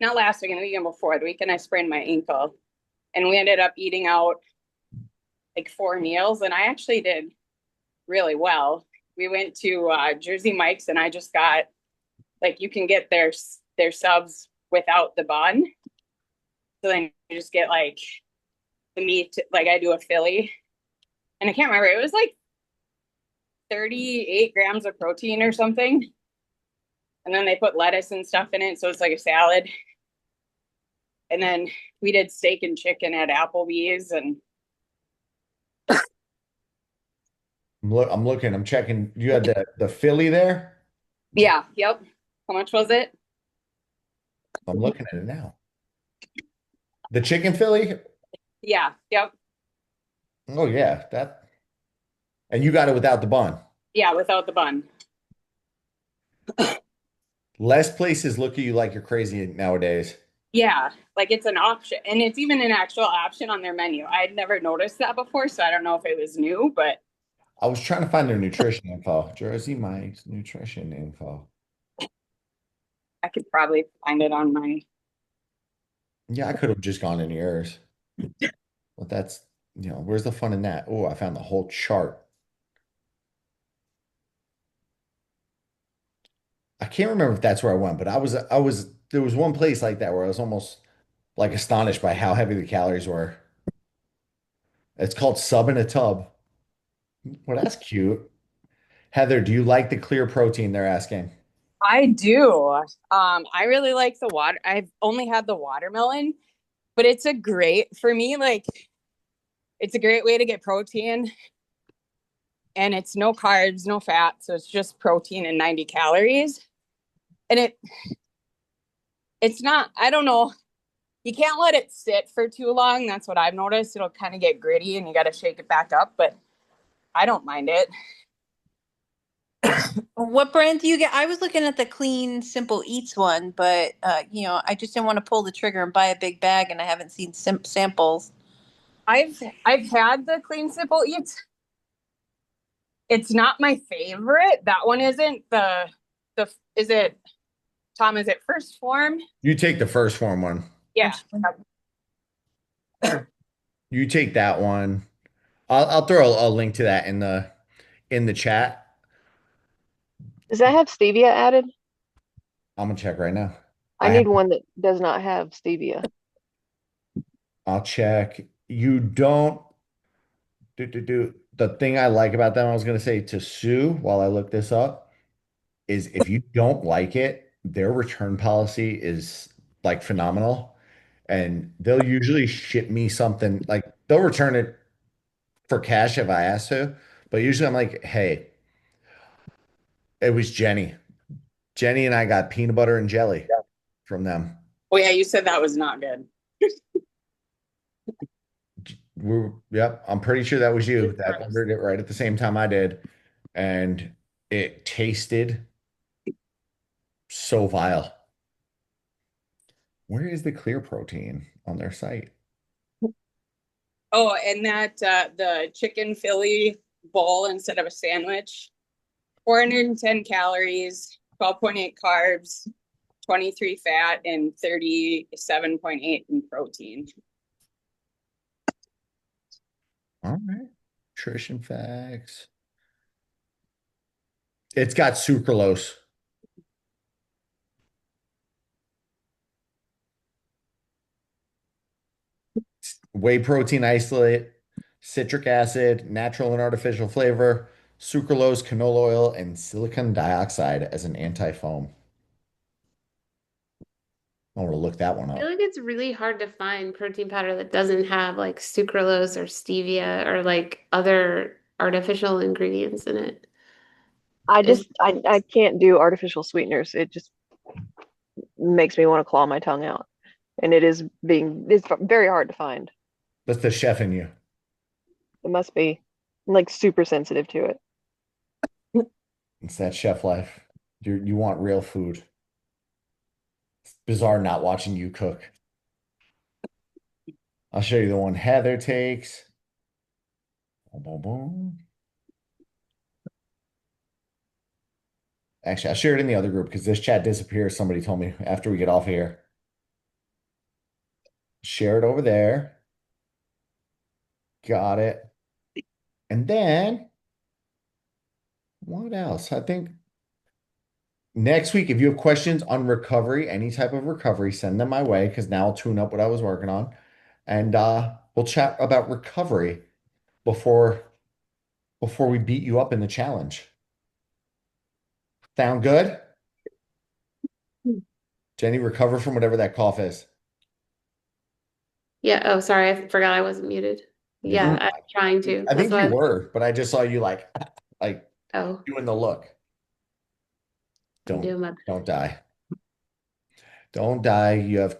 not last weekend, the weekend before. The weekend I sprained my ankle, and we ended up eating out like 4 meals, and I actually did really well. We went to Jersey Mike's, and I just got like you can get their subs without the bun, so then you just get like the meat. Like I do a Philly, and I can't remember. It was like 38 grams of protein or something. and then they put lettuce and stuff in it, so it's like a salad. And then we did steak and chicken at Applebee's, and I'm looking, I'm checking. You had the Philly there? yeah, yep. How much was it? I'm looking at it now. The chicken Philly? Yeah, yep. Oh yeah, that. And you got it without the bun. Yeah, without the bun. Less places look at you like you're crazy nowadays. Yeah, like it's an option, and it's even an actual option on their menu. I'd never noticed that before, so I don't know if it was new, but I was trying to find their nutrition info. Jersey Mike's nutrition info. I could probably find it on my. Yeah, I could have just gone in yours. But that's, where's the fun in that? Oh, I found the whole chart. I can't remember if that's where I went, but there was one place like that where I was almost like astonished by how heavy the calories were. It's called Sub in a Tub. Well, that's cute. Heather, do you like the clear protein they're asking? I do. I really like the water. I've only had the watermelon, but it's a great for me. Like, it's a great way to get protein, and it's no carbs, no fat, so it's just protein and 90 calories. And it's not. I don't know. You can't let it sit for too long. That's what I've noticed. It'll kind of get gritty, and you got to shake it back up. But I don't mind it. What brand do you get? I was looking at the Clean Simple Eats one, but I just didn't want to pull the trigger and buy a big bag, and I haven't seen samples. I've had the Clean Simple Eats. It's not my favorite. That one isn't the is it Tom, is it First Form? You take the first form one. Yeah. You take that one. I'll throw a link to that in the chat. Does that have stevia added? I'm gonna check right now. I need one that does not have stevia. I'll check. You don't do. The thing I like about them, I was gonna say to Sue while I look this up, is if you don't like it, their return policy is like phenomenal. And they'll usually ship me something like they'll return it for cash if I ask to. But usually I'm like, hey, it was Jenny. Jenny and I got peanut butter and jelly from them. Oh yeah, you said that was not good. Yep, I'm pretty sure that was you that ordered it right at the same time I did. And it tasted so vile. Where is the clear protein on their site? Oh, and that the chicken Philly bowl instead of a sandwich, 410 calories, 12.8 carbs, 23 fat, and 37.8 in protein. All right. Nutrition facts. It's got sucralose. Whey protein isolate, citric acid, natural and artificial flavor, sucralose, canola oil, and silicon dioxide as an anti-foam. I want to look that one I up. feel like it's really hard to find protein powder that doesn't have like sucralose or stevia or like other artificial ingredients in it. I can't do artificial sweeteners. It just makes me want to claw my tongue out. And it's very hard to find. That's the chef in you. It must be. I'm like super sensitive to it. It's that chef life. You want real food. It's bizarre not watching you cook. I'll show you the one Heather takes. Boom, boom, boom. Actually, I'll share it in the other group because this chat disappears. Somebody told me after we get off here. Share it over there. Got it. And then what else? I think next week, if you have questions on recovery, any type of recovery, send them my way because now I'll tune up what I was working on. And we'll chat about recovery before we beat you up in the challenge. Sound good? Jenny, recover from whatever that cough is. Yeah. Oh, sorry. I forgot I wasn't muted. You're Yeah, fine. I'm trying to. I That's think you why. were, but I just saw you like Oh, doing the look. I'm Don't doing my. don't die. Don't die. You have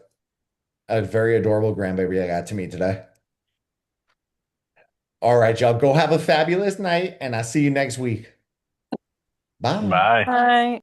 a very adorable grandbaby I got to meet today. All right, y'all. Go have a fabulous night, and I'll see you next week. Bye. Bye. Bye.